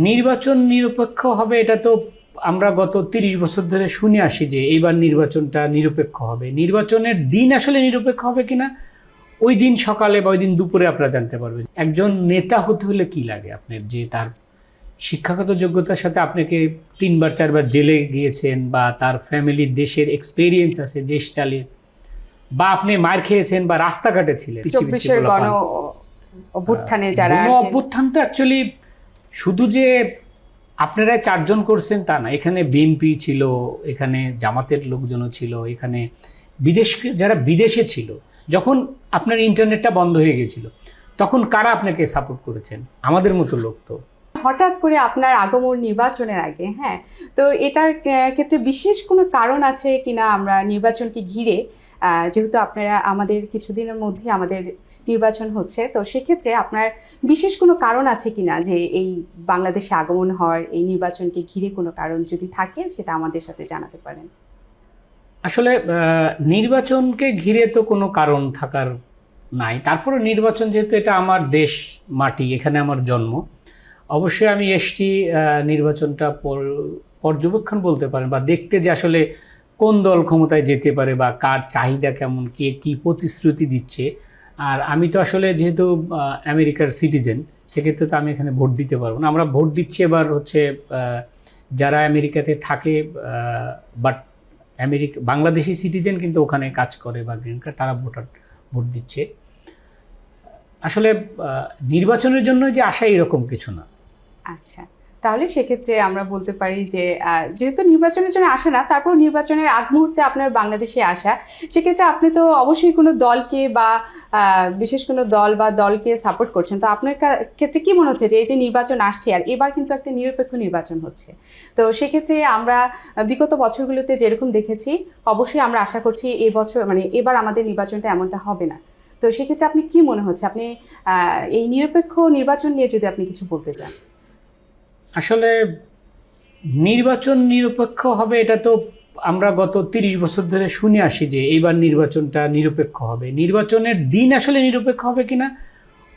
নির্বাচন নিরপেক্ষ হবে এটা তো আমরা গত ৩০ বছর ধরে শুনে আসি যে এইবার নির্বাচনটা নিরপেক্ষ হবে। নির্বাচনের দিন আসলে নিরপেক্ষ হবে কিনা ওই দিন সকালে বা ওই দিন দুপুরে আপনারা জানতে পারবেন। একজন নেতা হতে হলে কি লাগে আপনার, যে তার শিক্ষাগত যোগ্যতার সাথে আপনাকে ৩বার ৪বার জেলে গিয়েছেন, বা তার ফ্যামিলির দেশের এক্সপেরিয়েন্স আছে দেশ চালিয়ে, বা আপনি মার খেয়েছেন বা রাস্তাঘাটে ছিলেন। ২৪-এর গণ অভ্যুত্থানে যারা অভ্যুত্থান তো অ্যাকচুয়ালি শুধু যে আপনারা ৪ জন করছেন তা না, এখানে বিএনপি ছিল, এখানে জামাতের লোকজনও ছিল, এখানে যারা বিদেশে ছিল। যখন আপনার ইন্টারনেটটা বন্ধ হয়ে গেছিল তখন কারা আপনাকে সাপোর্ট করেছেন? আমাদের মতো লোক। তো হঠাৎ করে আপনার আগমন নির্বাচনের আগে, হ্যাঁ, তো এটার ক্ষেত্রে বিশেষ কোনো কারণ আছে কিনা আমরা নির্বাচনকে ঘিরে, যেহেতু আপনারা আমাদের কিছুদিনের মধ্যে আমাদের নির্বাচন হচ্ছে, তো সেক্ষেত্রে আপনার বিশেষ কোনো কারণ আছে কিনা যে এই বাংলাদেশে আগমন হওয়ার এই নির্বাচনকে ঘিরে কোনো কারণ যদি থাকে সেটা আমাদের সাথে জানাতে পারেন। আসলে নির্বাচনকে ঘিরে তো কোনো কারণ থাকার নাই। তারপরে নির্বাচন যেহেতু এটা আমার দেশ মাটি, এখানে আমার জন্ম, অবশ্যই আমি এসছি নির্বাচনটা পর্যবেক্ষণ বলতে পারেন, বা দেখতে যে আসলে কোন দল ক্ষমতায় যেতে পারে বা কার চাহিদা কেমন, কে কী প্রতিশ্রুতি দিচ্ছে। আর আমি তো আসলে যেহেতু আমেরিকার সিটিজেন, সেক্ষেত্রে তো আমি এখানে ভোট দিতে পারবো না। আমরা ভোট দিচ্ছি এবার হচ্ছে যারা আমেরিকাতে থাকে বাট বাংলাদেশি সিটিজেন কিন্তু ওখানে কাজ করে বা গ্রিন কার্ড, তারা ভোট দিচ্ছে। আসলে নির্বাচনের জন্য যে আসা এরকম কিছু না। আচ্ছা, তাহলে সেক্ষেত্রে আমরা বলতে পারি যে যেহেতু নির্বাচনের জন্য আসে না, তারপর নির্বাচনের আগ মুহূর্তে আপনার বাংলাদেশে আসা, সেক্ষেত্রে আপনি তো অবশ্যই কোনো দলকে বা বিশেষ কোনো দল বা দলকে সাপোর্ট করছেন। তো আপনার ক্ষেত্রে কি মনে হচ্ছে যে এই যে নির্বাচন আসছে, আর এবার কিন্তু একটা নিরপেক্ষ নির্বাচন হচ্ছে, তো সেক্ষেত্রে আমরা বিগত বছরগুলোতে যেরকম দেখেছি, অবশ্যই আমরা আশা করছি এই বছর মানে এবার আমাদের নির্বাচনটা এমনটা হবে না। তো সেক্ষেত্রে আপনি কি মনে হচ্ছে, আপনি এই নিরপেক্ষ নির্বাচন নিয়ে যদি আপনি কিছু বলতে চান? আসলে নির্বাচন নিরপেক্ষ হবে এটা তো আমরা গত ৩০ বছর ধরে শুনে আসি যে এইবার নির্বাচনটা নিরপেক্ষ হবে। নির্বাচনের দিন আসলে নিরপেক্ষ হবে কিনা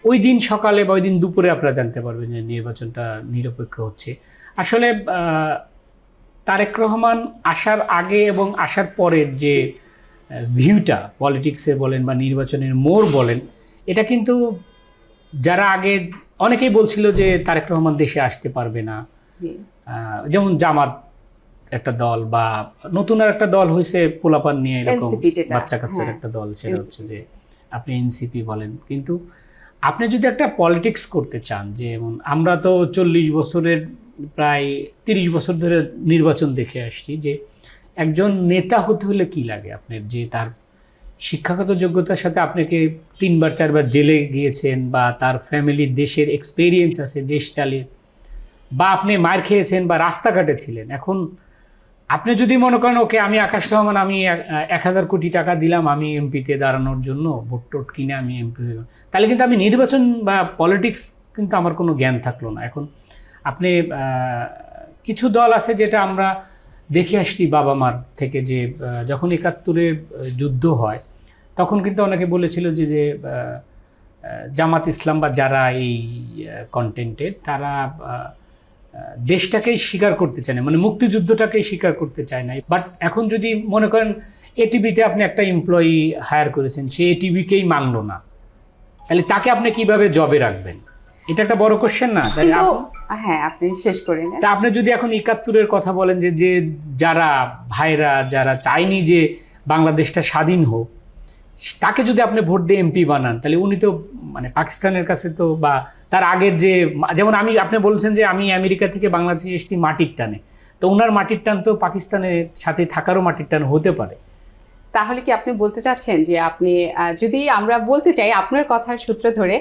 ওই দিন সকালে বা ওই দিন দুপুরে আপনারা জানতে পারবেন যে নির্বাচনটা নিরপেক্ষ হচ্ছে। আসলে তারেক রহমান আসার আগে এবং আসার পরের যে ভিউটা, পলিটিক্সে বলেন বা নির্বাচনের মোড় বলেন, এটা কিন্তু যারা আগে অনেকেই বলছিল যে তারেক রহমান দেশে আসতে পারবে না, যেমন জামাত একটা দল বা নতুন আর একটা দল হয়েছে পোলাপান নিয়ে, এরকম বাচ্চা কাচ্চার একটা দল, সেটা হচ্ছে যে আপনি এনসিপি বলেন। কিন্তু আপনি যদি একটা পলিটিক্স করতে চান, যেমন আমরা তো 40 বছরের প্রায় 30 বছর ধরে নির্বাচন দেখে আসছি, যে একজন নেতা হতে হলে কি লাগে আপনার, যে তার শিক্ষাগত যোগ্যতার সাথে আপনাকে ৩বার ৪বার জেলে গিয়েছেন, বা তার ফ্যামিলির দেশের এক্সপেরিয়েন্স আছে দেশ চালিয়ে, বা আপনি মার খেয়েছেন বা রাস্তাঘাটে ছিলেন। এখন আপনি যদি মনে করেন ওকে আমি আকাশ রহমান, আমি ১,০০০ কোটি টাকা দিলাম আমি এমপিতে দাঁড়ানোর জন্য, ভোট টোট কিনে আমি এমপি হয়ে গেলাম, তাহলে কিন্তু আমি নির্বাচন বা পলিটিক্স কিন্তু আমার কোনো জ্ঞান থাকলো না। এখন আপনি কিছু দল আছে যেটা আমরা দেখে আসছি বাবা মার থেকে, যে যখন ৭১-এর যুদ্ধ হয় তখন কিন্তু অনেকে বলেছিল যে জামাত ইসলাম বা যারা এই কন্টেন্টের, তারা দেশটাকেই স্বীকার করতে চায় না, মানে মুক্তিযুদ্ধটাকেই স্বীকার করতে চায় না। বাট এখন যদি মনে করেন এটিভিতে আপনি একটা এমপ্লয়ি হায়ার করেছেন, সে এটিভিকেই মানলো না, তাহলে তাকে আপনি কিভাবে জবে রাখবেন? এটা একটা বড় কোশ্চেন না? হ্যাঁ, আপনি শেষ করেন। তা আপনি যদি এখন ৭১-এর কথা বলেন, যে যারা ভাইরা যারা চায়নি যে বাংলাদেশটা স্বাধীন হোক, তাকে যদি আপনি ভোট দিয়ে এমপি বানান, তাহলে উনি তো মানে পাকিস্তানের কাছে তো, বা তার আগের যে, যেমন আপনি বলছেন যে আমি আমেরিকা থেকে বাংলাদেশে এসেছি মাটির টানে, তো ওনার মাটির টান তো পাকিস্তানের সাথে থাকারও মাটির টান হতে পারে। তাহলে কি আপনি বলতে চাচ্ছেন যে আপনি যদি আমরা বলতে চাই আপনার কথার সূত্র ধরে,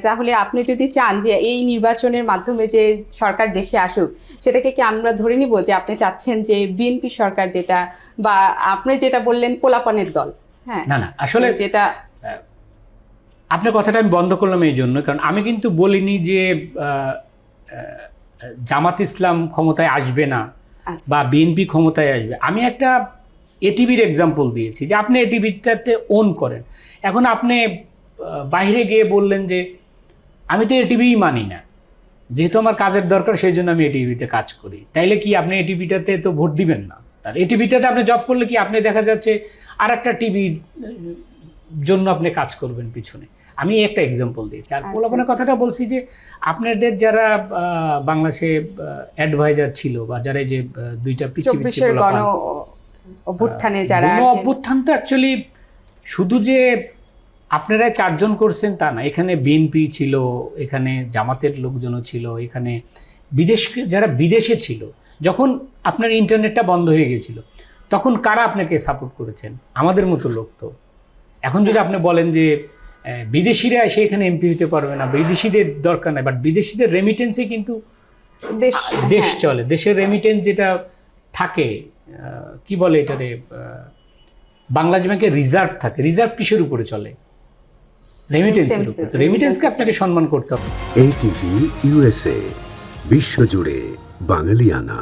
তাহলে আপনি যদি চান যে এই নির্বাচনের মাধ্যমে যে সরকার দেশে আসুক, সেটাকে কি আমরা ধরে নিব যে আপনি চাচ্ছেন যে বিএনপি সরকার, যেটা বা আপনি যেটা বললেন পোলাপানের দল? হ্যাঁ, না না, আসলে যেটা আপনার কথাটা আমি বন্ধ করলাম এই জন্য, কারণ আমি কিন্তু বলিনি যে জামাত ইসলাম ক্ষমতায় আসবে না বা বিএনপি ক্ষমতায় আসবে। আমি একটা এটিভির এক্সাম্পল দিয়েছি, যে আপনি এটিভিটাতে ওন করেন। এখন আপনি বাইরে গিয়ে বললেন যে আমি তো এটিভিই মানি না, যেহেতু আমার কাজের দরকার সেই জন্য আমি এটিভিতে কাজ করি। তাইলে কি আপনি এটিভিটাতে তো ভোট দিবেন না? আর এটিভিটাতে আপনি জব করলে কি আপনি দেখা যাচ্ছে আর একটা টিভির জন্য আপনি কাজ করবেন পিছনে। আমি একটা এক্সাম্পল দিয়েছি। আর পোলাপনের কথাটা বলছি যে আপনাদের যারা বাংলাদেশে অ্যাডভাইজার ছিল বা যারা এই যে দুইটা পিচ্ছি 24-এর গণ অভ্যুত্থানে যারা অভ্যুত্থান তো অ্যাকচুয়ালি শুধু যে আপনারা 4 জন করছেন তা না, এখানে বিএনপি ছিল, এখানে জামাতের লোকজনও ছিল, এখানে যারা বিদেশে ছিল। যখন আপনার ইন্টারনেটটা বন্ধ হয়ে গেছিল তখন কারা আপনাকে সাপোর্ট করেছেন? আমাদের মতো লোক। তো এখন যদি আপনি বলেন যে বিদেশিরা এসে এখানে এমপি হতে পারবে না, বিদেশিদের দরকার নাই, বাট বিদেশিদের রেমিটেন্সে কিন্তু দেশ চলে। দেশের রেমিটেন্স যেটা থাকে, কি বলে এটারে, বাংলাদেশ ব্যাংকের রিজার্ভ থাকে। রিজার্ভ কিসের উপরে চলে? রেমিটেন্সের উপরে। তো রেমিটেন্সকে আপনাকে সম্মান করতে হবে। ATV USA, বিশ্বজুড়ে বাঙালিয়ানা।